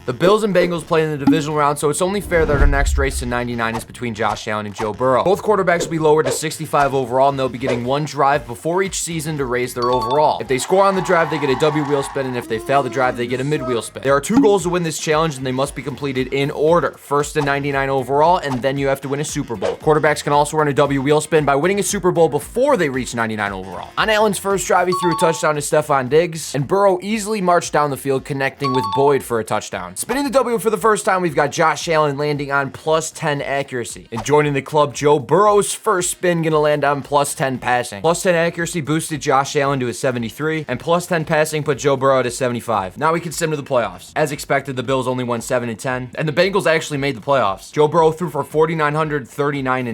The Bills and Bengals play in the divisional round, so it's only fair that our next race to 99 is between Josh Allen and Joe Burrow. Both quarterbacks will be lowered to 65 overall, and they'll be getting one drive before each season to raise their overall. If they score on the drive, they get a W wheel spin, and if they fail the drive, they get a mid wheel spin. There are 2 goals to win this challenge, and they must be completed in order. First to 99 overall, and then you have to win a Super Bowl. Quarterbacks can also earn a W wheel spin by winning a Super Bowl before they reach 99 overall. On Allen's first drive, he threw a touchdown to Stephon Diggs, and Burrow easily marched down the field, connecting with Boyd for a touchdown. Spinning the W for the first time, we've got Josh Allen landing on plus 10 accuracy. And joining the club, Joe Burrow's first spin gonna land on plus 10 passing. Plus 10 accuracy boosted Josh Allen to a 73, and plus 10 passing put Joe Burrow at a 75. Now we can sim to the playoffs. As expected, the Bills only won 7-10, and the Bengals actually made the playoffs. Joe Burrow threw for 4,939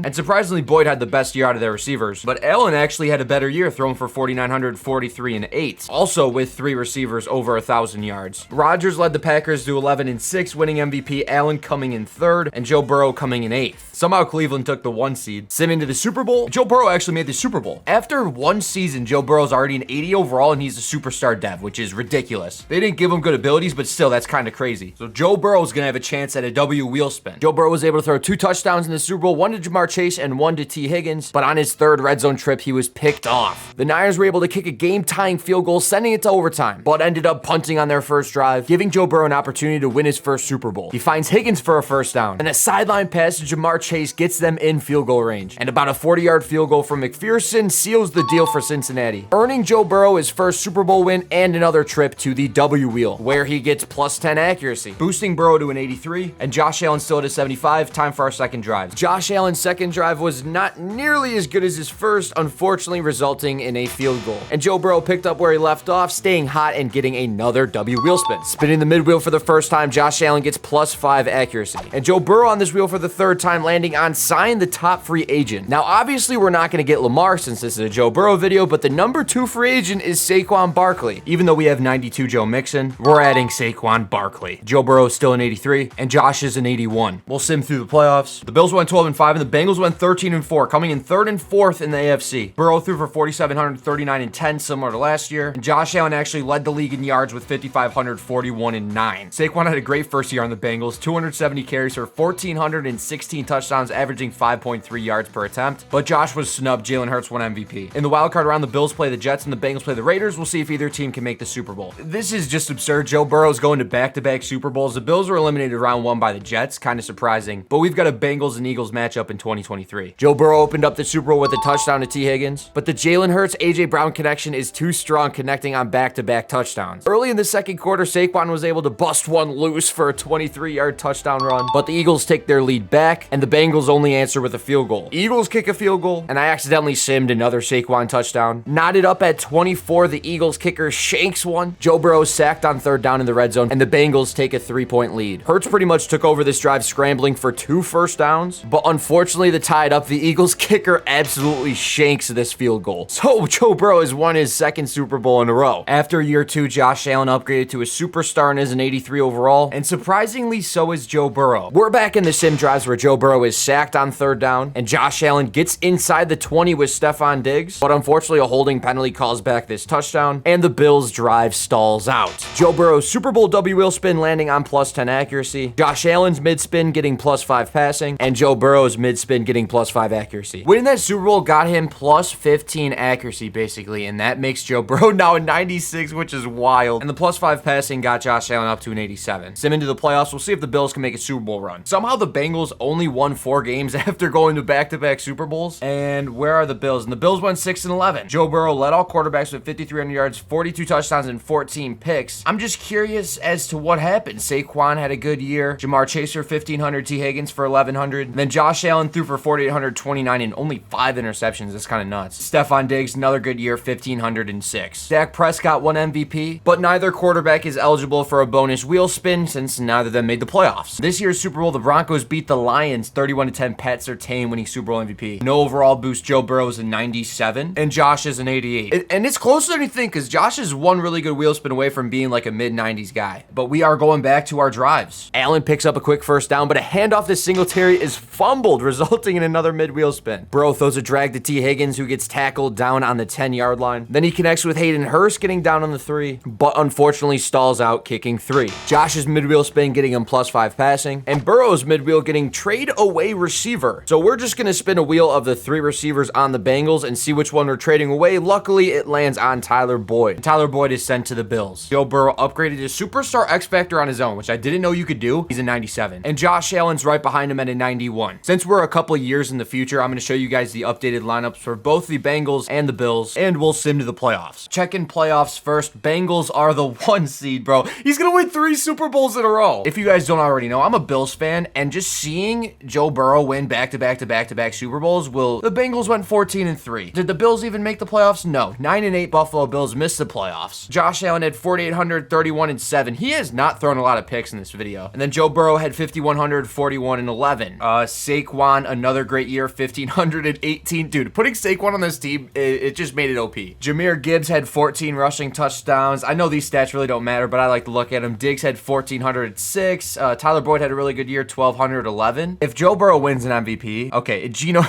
and surprisingly, Boyd had the best year out of their receivers. But Allen actually had a better year, throwing for 4,943 also with 3 receivers over 1,000 yards. Rodgers led the Packers to 11-6, winning MVP, Allen coming in 3rd, and Joe Burrow coming in 8th. Somehow Cleveland took the 1 seed. Simming to the Super Bowl, Joe Burrow actually made the Super Bowl. After 1 season, Joe Burrow's already an 80 overall, and he's a superstar dev, which is ridiculous. They didn't give him good abilities, but still, that's kind of crazy. So Joe Burrow's gonna have a chance at a W wheel spin. Joe Burrow was able to throw 2 touchdowns in the Super Bowl, 1 to Jamar Chase and 1 to T. Higgins, but on his 3rd red zone trip, he was picked off. The Niners were able to kick a game-tying field goal, sending it to overtime, but ended up punting on their first drive, giving Joe Burrow an opportunity to win his first Super Bowl. He finds Higgins for a first down, and a sideline pass to Jamar Chase gets them in field goal range, and about a 40-yard field goal from McPherson seals the deal for Cincinnati, earning Joe Burrow his first Super Bowl win and another trip to the W wheel, where he gets plus 10 accuracy, boosting Burrow to an 83, and Josh Allen still at a 75. Time for our second drive. Josh Allen's second drive was not nearly as good as his first, unfortunately resulting in a field goal, and Joe Burrow picked up where he left off, staying hot and getting another W wheel spin. Spinning the mid wheel for the first time, Josh Allen gets plus 5 accuracy, and Joe Burrow on this wheel for the 3rd time, landing on sign the top free agent. Now obviously we're not going to get Lamar since this is a Joe Burrow video, but the number 2 free agent is Saquon Barkley. Even though we have 92 Joe Mixon, we're adding Saquon Barkley. Joe Burrow is still an 83, and Josh is an 81. We'll sim through the playoffs. The Bills went 12-5, and the Bengals went 13-4, coming in 3rd and 4th in the AFC. Burrow threw for 4,739 and 10, similar to last year, and Josh Allen actually led the league in yards with 5,541 and 9. Saquon had a great first year on the Bengals, 270 carries for 1,416 touchdowns, averaging 5.3 yards per attempt, but Josh was snubbed. Jalen Hurts won MVP. In the wildcard round, the Bills play the Jets and the Bengals play the Raiders. We'll see if either team can make the Super Bowl. This is just absurd. Joe Burrow's going to back-to-back Super Bowls. The Bills were eliminated round 1 by the Jets, kind of surprising, but we've got a Bengals and Eagles matchup in 2023. Joe Burrow opened up the Super Bowl with a touchdown to T. Higgins, but the Jalen Hurts AJ Brown connection is too strong, connecting on back-to-back touchdowns. Early in the second quarter, Saquon was able to bust one loose for a 23-yard touchdown run, but the Eagles take their lead back, and the Bengals only answer with a field goal. Eagles kick a field goal, and I accidentally simmed another Saquon touchdown. Knotted up at 24, the Eagles kicker shanks one. Joe Burrow sacked on 3rd down in the red zone, and the Bengals take a 3-point lead. Hurts pretty much took over this drive, scrambling for 2 first downs, but unfortunately to tie it up, the Eagles kicker absolutely shanks this field goal. So Joe Burrow has won his 2nd Super Bowl in a row. After year 2, Josh Allen upgraded to a superstar and is an 83 overall, and surprisingly so is Joe Burrow. We're back in the sim drives where Joe Burrow is sacked on 3rd down, and Josh Allen gets inside the 20 with Stephon Diggs, but unfortunately a holding penalty calls back this touchdown, and the Bills' drive stalls out. Joe Burrow's Super Bowl W wheel spin landing on plus 10 accuracy, Josh Allen's mid spin getting plus 5 passing, and Joe Burrow's mid spin getting plus 5 accuracy. Winning that Super Bowl got him plus 15 accuracy basically, and that makes Joe Burrow now a 96, which is wild. And the plus 5 passing got Josh Allen up to an 87. Sim into the playoffs, we'll see if the Bills can make a Super Bowl run. Somehow the Bengals only won 4 games after going to back-to-back Super Bowls. And where are the Bills? And the Bills went 6-11. Joe Burrow led all quarterbacks with 5,300 yards, 42 touchdowns, and 14 picks. I'm just curious as to what happened. Saquon had a good year. Jamar Chase for 1,500, T. Higgins for 1,100. Then Josh Allen threw for 4,829 and only 5 interceptions. That's kind of nuts. Stephon Diggs, another good year, 1,506. Dak Prescott won MVP, but neither quarterback is eligible for a bonus wheel spin since neither of them made the playoffs. This year's Super Bowl, the Broncos beat the Lions 31-10. Pat Surtain winning Super Bowl MVP. No overall boost. Joe Burrow is a 97, and Josh is an 88. And it's closer than you think, because Josh is one really good wheel spin away from being like a mid-90s guy. But we are going back to our drives. Allen picks up a quick first down, but a handoff to Singletary is fumbled, resulting in another mid-wheel spin. Burrow throws a drag to T. Higgins, who gets tackled down on the 10-yard line. Then he connects with Hayden Hurst, getting down on the 3, but unfortunately stalls out, kicking 3. 3. Josh's mid-wheel spin getting him +5 passing, and Burrow's mid-wheel getting trade away receiver. So we're just going to spin a wheel of the 3 receivers on the Bengals and see which one we're trading away. Luckily, it lands on Tyler Boyd. Tyler Boyd is sent to the Bills. Joe Burrow upgraded his superstar X Factor on his own, which I didn't know you could do. He's a 97. And Josh Allen's right behind him at a 91. Since we're a couple years in the future, I'm going to show you guys the updated lineups for both the Bengals and the Bills, and we'll sim to the playoffs. Checking playoffs first. Bengals are the 1 seed, bro. He's going to win 3 Super Bowls in a row. If you guys don't already know, I'm a Bills fan, and just seeing Joe Burrow win back-to-back Super Bowls, the Bengals went 14-3. Did the Bills even make the playoffs? No. 9-8 Buffalo Bills missed the playoffs. Josh Allen had 4,800, 31-7. He has not thrown a lot of picks in this video. And then Joe Burrow had 5,100, 41-11. Saquon, another great year, 1,518. Dude, putting Saquon on this team, it just made it OP. Jahmyr Gibbs had 14 rushing touchdowns. I know these stats really don't matter, but I like to look at them. Diggs had 1,406. Tyler Boyd had a really good year, 1,211. If Joe Burrow wins an MVP, okay, Geno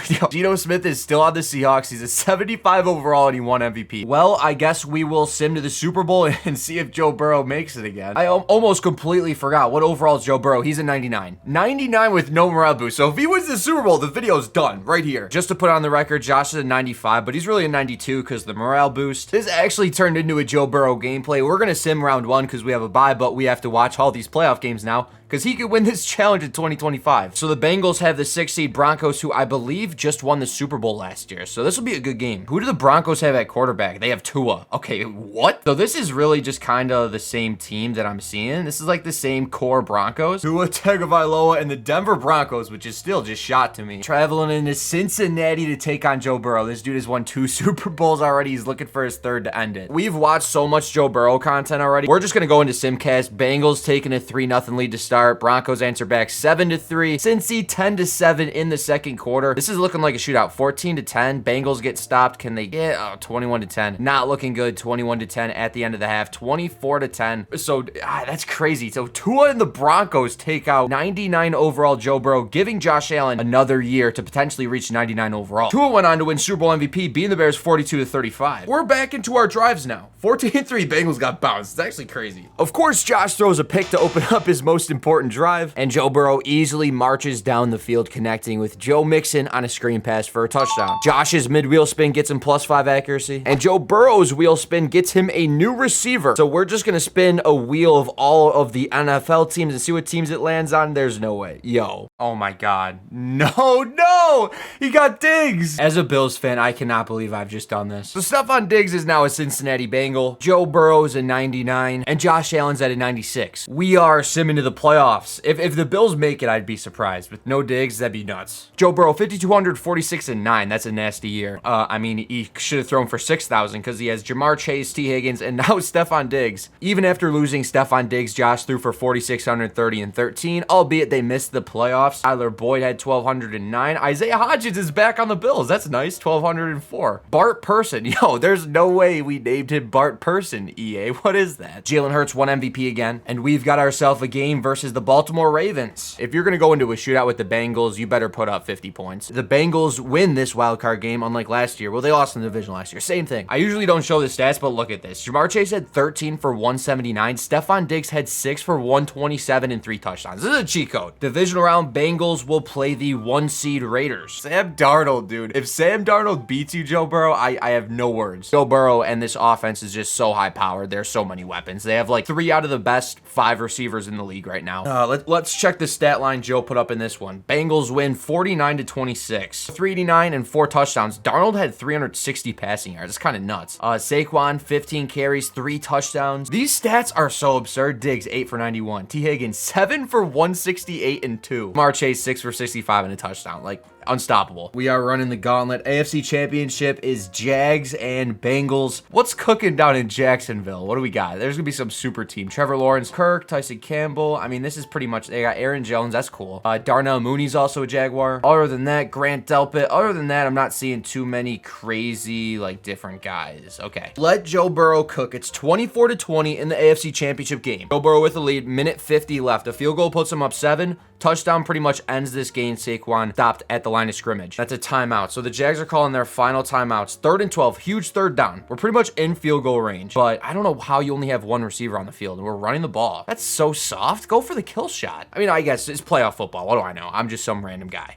Smith is still on the Seahawks. He's a 75 overall and he won MVP. Well, I guess we will sim to the Super Bowl and see if Joe Burrow makes it again. I almost completely forgot. What overall is Joe Burrow? He's a 99. 99 with no morale boost. So if he wins the Super Bowl, the video's done right here. Just to put on the record, Josh is a 95, but he's really a 92 because the morale boost. This actually turned into a Joe Burrow gameplay. We're going to sim round 1 because we have a bye, but we have to watch all these playoff games now, because he could win this challenge in 2025. So the Bengals have the 6th seed Broncos, who I believe just won the Super Bowl last year. So this will be a good game. Who do the Broncos have at quarterback? They have Tua. Okay, what? So this is really just kind of the same team that I'm seeing. This is like the same core Broncos. Tua Tagovailoa and the Denver Broncos, which is still just shot to me. Traveling into Cincinnati to take on Joe Burrow. This dude has won 2 Super Bowls already. He's looking for his 3rd to end it. We've watched so much Joe Burrow content already. We're just going to go into Simcast. Bengals taking a 3-0 lead to start. Broncos answer back 7-3. Cincy 10-7 in the second quarter. This is looking like a shootout. 14-10. Bengals get stopped. Can they get 21-10? Not looking good. 21-10 at the end of the half. 24-10. So that's crazy. So Tua and the Broncos take out 99 overall Joe Burrow, giving Josh Allen another year to potentially reach 99 overall. Tua went on to win Super Bowl MVP, beating the Bears 42-35. We're back into our drives now. 14-3. Bengals got bounced. It's actually crazy. Of course, Josh throws a pick to open up his most important drive, and Joe Burrow easily marches down the field, connecting with Joe Mixon on a screen pass for a touchdown. Josh's mid-wheel spin gets him +5 accuracy, and Joe Burrow's wheel spin gets him a new receiver. So we're just gonna spin a wheel of all of the NFL teams and see what teams it lands on. There's no way. Yo. Oh my God. No! He got Diggs! As a Bills fan, I cannot believe I've just done this. So Stephon Diggs is now a Cincinnati Bengal. Joe Burrow's a 99, and Josh Allen's at a 96. We are simming to the playoffs. If the Bills make it, I'd be surprised. With no Diggs, that'd be nuts. Joe Burrow, 5,200, 46-9. That's a nasty year. I mean, he should have thrown for 6,000 because he has Jamar Chase, T. Higgins, and now Stephon Diggs. Even after losing Stephon Diggs, Josh threw for 4,600, 30-13, albeit they missed the playoffs. Tyler Boyd had 1,209. Isaiah Hodgins is back on the Bills. That's nice, 1,204. Bart Person. Yo, there's no way we named him Bart Person, EA. What is that? Jalen Hurts won MVP again, and we've got ourselves a game versus the Baltimore Ravens. If you're going to go into a shootout with the Bengals, you better put up 50 points. The Bengals win this wildcard game, unlike last year. Well, they lost in the division last year. Same thing. I usually don't show the stats, but look at this. Jamar Chase had 13 for 179. Stephon Diggs had 6 for 127 and 3 touchdowns. This is a cheat code. Divisional round, Bengals will play the 1 seed Raiders. Sam Darnold, dude. If Sam Darnold beats you, Joe Burrow, I have no words. Joe Burrow and this offense is just so high powered. There's so many weapons. They have like 3 out of the best 5 receivers in the league right now. Let's check the stat line Joe put up in this one. Bengals win 49-26. 389 and 4 touchdowns. Darnold had 360 passing yards. It's kind of nuts. Saquon, 15 carries, 3 touchdowns. These stats are so absurd. Diggs, 8 for 91. T. Higgins, 7 for 168 and 2. Jamar Chase, 6 for 65 and a touchdown. Like, unstoppable. We are running the gauntlet. AFC Championship is Jags and Bengals. What's cooking down in Jacksonville? What do we got? There's gonna be some super team. Trevor Lawrence, Kirk, Tyson Campbell. I mean, this is pretty much, they got Aaron Jones. That's cool. Darnell Mooney's also a Jaguar. Other than that, Grant Delpit. Other than that, I'm not seeing too many crazy, like, different guys. Okay. Let Joe Burrow cook. It's 24-20 in the AFC Championship game. Joe Burrow with the lead. Minute 50 left. A field goal puts him up 7. Touchdown pretty pretty much ends this game. Saquon stopped at the line of scrimmage. That's a timeout. So the Jags are calling their final timeouts. 3rd and 12, huge 3rd down. We're pretty much in field goal range, but I don't know how you only have one receiver on the field and we're running the ball. That's so soft. Go for the kill shot. I mean, I guess it's playoff football. What do I know? I'm just some random guy.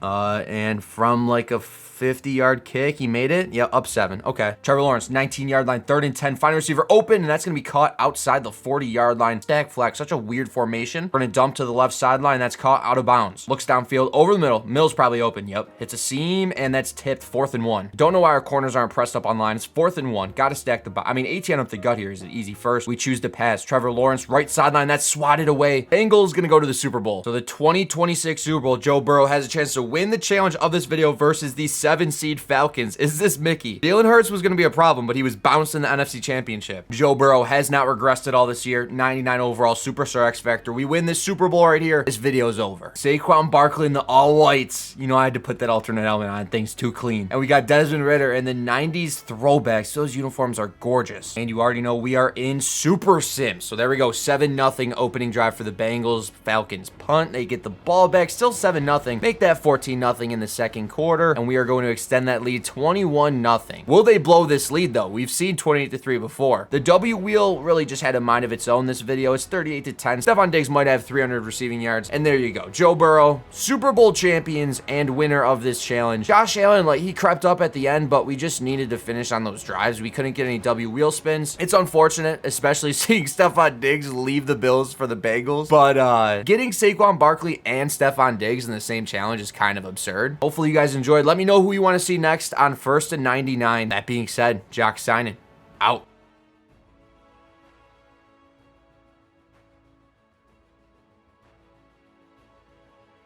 And from like a 50-yard kick, he made it. Yeah, up 7. Okay. Trevor Lawrence, 19-yard line, 3rd and 10. Final receiver open, and that's going to be caught outside the 40-yard line. Stack flex, such a weird formation. We're going to dump to the left sideline. That's caught out of bounds. Looks downfield, over the middle. Mills probably open. Yep. Hits a seam, and that's tipped. 4th and 1. Don't know why our corners aren't pressed up on line. It's 4th and 1. Got to stack the I mean, ATN up the gut here is an easy first. We choose to pass. Trevor Lawrence, right sideline. That's swatted away. Bengals going to go to the Super Bowl. So the 2026 Super Bowl, Joe Burrow has a chance to win the challenge of this video versus the 7-seed Falcons. Is this Mickey? Jalen Hurts was going to be a problem, but he was bounced in the NFC Championship. Joe Burrow has not regressed at all this year. 99 overall, superstar X Factor. We win this Super Bowl right here. This video's over. Saquon Barkley in the all whites. You know, I had to put that alternate helmet on. Things too clean. And we got Desmond Ridder in the 90s throwbacks. Those uniforms are gorgeous. And you already know we are in Super Sims. So there we go. 7-0 opening drive for the Bengals. Falcons punt. They get the ball back. Still 7-0. Make that 14-0 in the second quarter. And we are going to extend that lead 21-0. Will they blow this lead though? We've seen 28-3 before. The W wheel really just had a mind of its own this video. It's 38-10. Stephon Diggs might have 300 receiving yards. And there you go. Joe Burrow, Super Bowl champions and winner of this challenge. Josh Allen, like, he crept up at the end, but we just needed to finish on those drives. We couldn't get any W wheel spins. It's unfortunate, especially seeing Stephon Diggs leave the Bills for the Bengals. But getting Saquon Barkley and Stephon Diggs in the same challenge is kind of absurd. Hopefully you guys enjoyed. Let me know who you want to see next on 1st and 99. That being said, Jock signing out.